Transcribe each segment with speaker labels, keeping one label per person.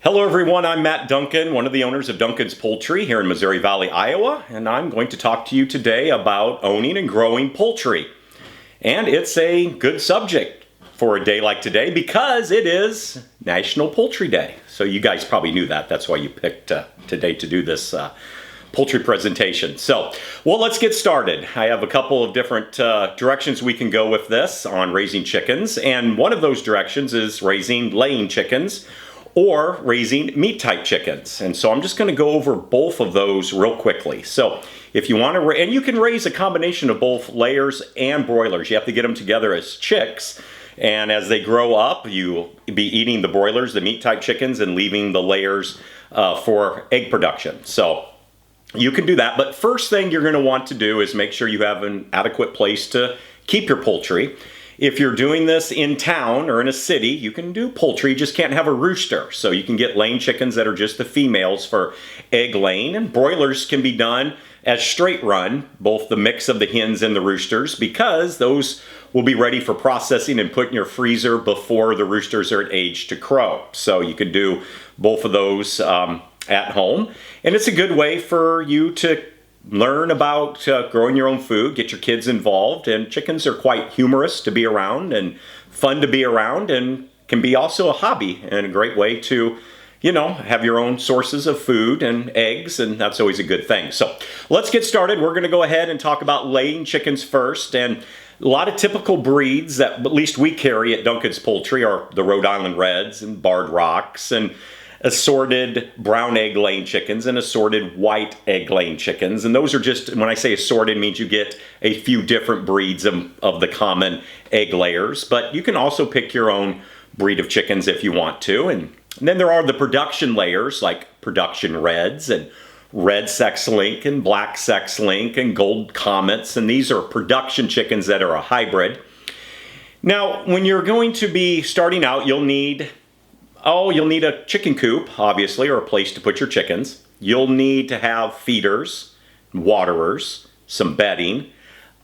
Speaker 1: Hello everyone, I'm Matt Duncan, one of the owners of Duncan's Poultry here in Missouri Valley, Iowa, and I'm going to talk to you today about owning and growing poultry. And it's a good subject for a day like today because it is National Poultry Day. So you guys probably knew that. That's why you picked today to do this poultry presentation. Well, let's get started. I have a couple of different directions we can go with this on raising chickens, and one of those directions is raising laying chickens or raising meat type chickens. And so I'm just going to go over both of those real quickly. So if you want to, and you can raise a combination of both layers and broilers. You have to get them together as chicks. And as they grow up, you'll be eating the broilers, the meat type chickens, and leaving the layers for egg production. So you can do that. But first thing you're going to want to do is make sure you have an adequate place to keep your poultry. If you're doing this in town or in a city, you can do poultry, you just can't have a rooster. So you can get laying chickens that are just the females for egg laying, and broilers can be done as straight run, both the mix of the hens and the roosters, because those will be ready for processing and put in your freezer before the roosters are at age to crow. So you can do both of those at home, and it's a good way for you to learn about growing your own food, get your kids involved, and chickens are quite humorous to be around and fun to be around, and can be also a hobby and a great way to, have your own sources of food and eggs, and that's always a good thing. So let's get started. We're going to go ahead and talk about laying chickens first, and a lot of typical breeds that at least we carry at Duncan's Poultry are the Rhode Island Reds and Barred Rocks and assorted brown egg laying chickens and assorted white egg laying chickens. And those are just, when I say assorted, means you get a few different breeds of the common egg layers, but you can also pick your own breed of chickens if you want to. And then there are the production layers like production reds and red sex link and black sex link and gold comets. And these are production chickens that are a hybrid. Now, when you're going to be starting out, you'll need a chicken coop, obviously, or a place to put your chickens. You'll need to have feeders, waterers, some bedding,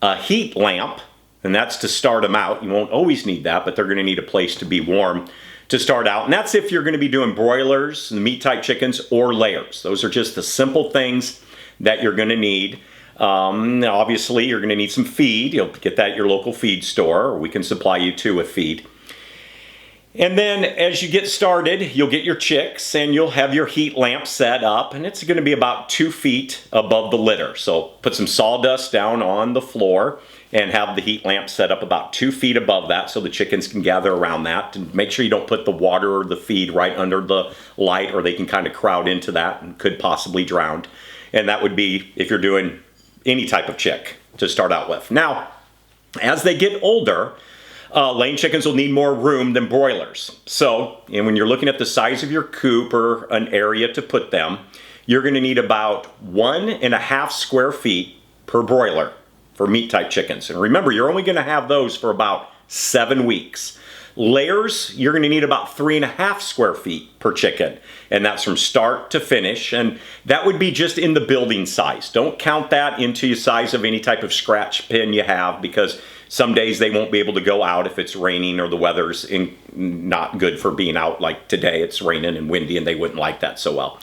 Speaker 1: a heat lamp, and that's to start them out. You won't always need that, but they're going to need a place to be warm to start out. And that's if you're going to be doing broilers, the meat type chickens, or layers. Those are just the simple things that you're going to need. Obviously, you're going to need some feed. You'll get that at your local feed store, or we can supply you too with feed. And then as you get started, you'll get your chicks and you'll have your heat lamp set up, and it's going to be about 2 feet above the litter. So put some sawdust down on the floor and have the heat lamp set up about 2 feet above that so the chickens can gather around that. And make sure you don't put the water or the feed right under the light, or they can kind of crowd into that and could possibly drown. And that would be if you're doing any type of chick to start out with. Now, as they get older, laying chickens will need more room than broilers. So, and when you're looking at the size of your coop or an area to put them, you're going to need about 1.5 square feet per broiler for meat type chickens. And remember, you're only going to have those for about 7 weeks. Layers, you're going to need about 3.5 square feet per chicken. And that's from start to finish. And that would be just in the building size. Don't count that into the size of any type of scratch pen you have, because some days they won't be able to go out if it's raining or the weather's not good for being out. Like today, it's raining and windy, and they wouldn't like that so well.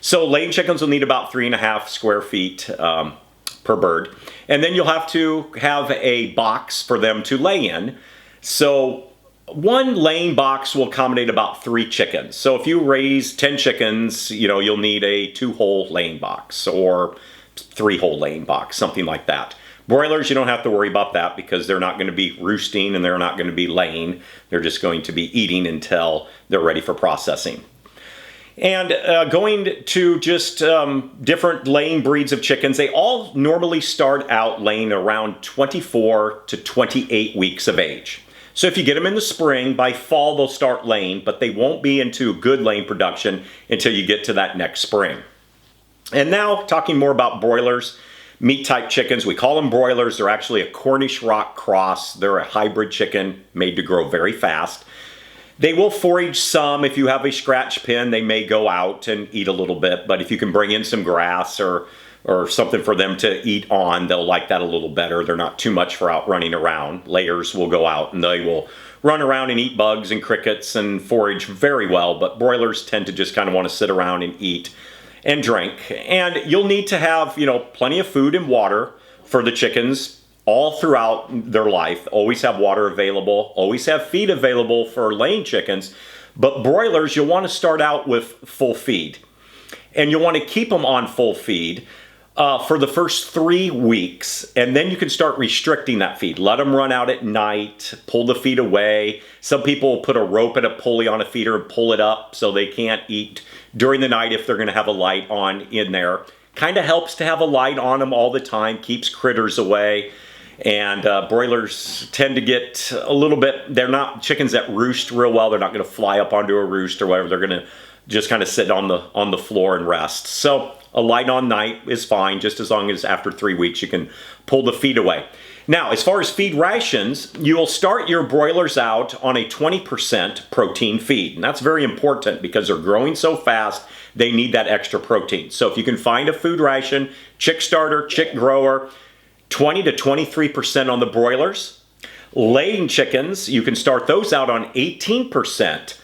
Speaker 1: So laying chickens will need about 3.5 square feet per bird. And then you'll have to have a box for them to lay in. So one laying box will accommodate about 3 chickens. So if you raise 10 chickens, you'll need a 2-hole laying box or 3-hole laying box, something like that. Broilers, you don't have to worry about that because they're not going to be roosting and they're not going to be laying. They're just going to be eating until they're ready for processing. And going to just different laying breeds of chickens, they all normally start out laying around 24 to 28 weeks of age. So if you get them in the spring, by fall they'll start laying, but they won't be into good laying production until you get to that next spring. And now talking more about broilers. Meat type chickens, we call them broilers. They're actually a Cornish rock cross. They're a hybrid chicken made to grow very fast. They will forage some. If you have a scratch pen, they may go out and eat a little bit, but if you can bring in some grass or something for them to eat on, they'll like that a little better. They're not too much for out running around. Layers will go out and they will run around and eat bugs and crickets and forage very well, but broilers tend to just kind of want to sit around and eat and drink. And you'll need to have, plenty of food and water for the chickens all throughout their life. Always have water available, always have feed available for laying chickens. But broilers, you'll want to start out with full feed. And you'll want to keep them on full feed for the first 3 weeks, and then you can start restricting that feed. Let them run out at night, pull the feed away. Some people put a rope and a pulley on a feeder and pull it up so they can't eat during the night if they're going to have a light on in there. Kind of helps to have a light on them all the time, keeps critters away. And broilers tend to get a little bit, they're not chickens that roost real well. They're not going to fly up onto a roost or whatever. They're going to just kind of sit on the floor and rest. So a light on night is fine, just as long as after 3 weeks you can pull the feed away. Now, as far as feed rations, you'll start your broilers out on a 20% protein feed. And that's very important because they're growing so fast, they need that extra protein. So if you can find a food ration, chick starter, chick grower, 20 to 23% on the broilers. Laying chickens, you can start those out on 18%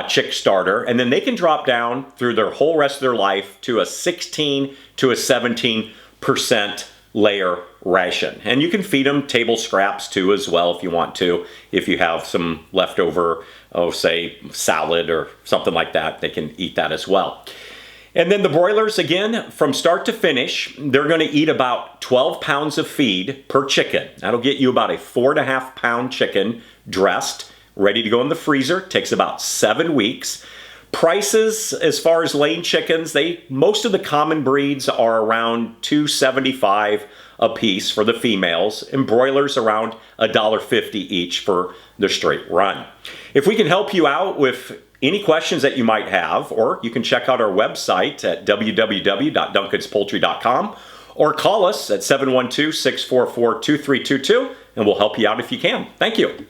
Speaker 1: chick starter, and then they can drop down through their whole rest of their life to a 16 to a 17% layer ration. And you can feed them table scraps too as well if you want to. If you have some leftover, say salad or something like that, they can eat that as well. And then the broilers, again, from start to finish, they're going to eat about 12 pounds of feed per chicken. That'll get you about a 4.5 pound chicken dressed, ready to go in the freezer. Takes about 7 weeks. Prices, as far as laying chickens, most of the common breeds are around $2.75 a piece for the females, and broilers around $1.50 each for the straight run. If we can help you out with any questions that you might have, or you can check out our website at www.duncanspoultry.com or call us at 712-644-2322, and we'll help you out if you can. Thank you.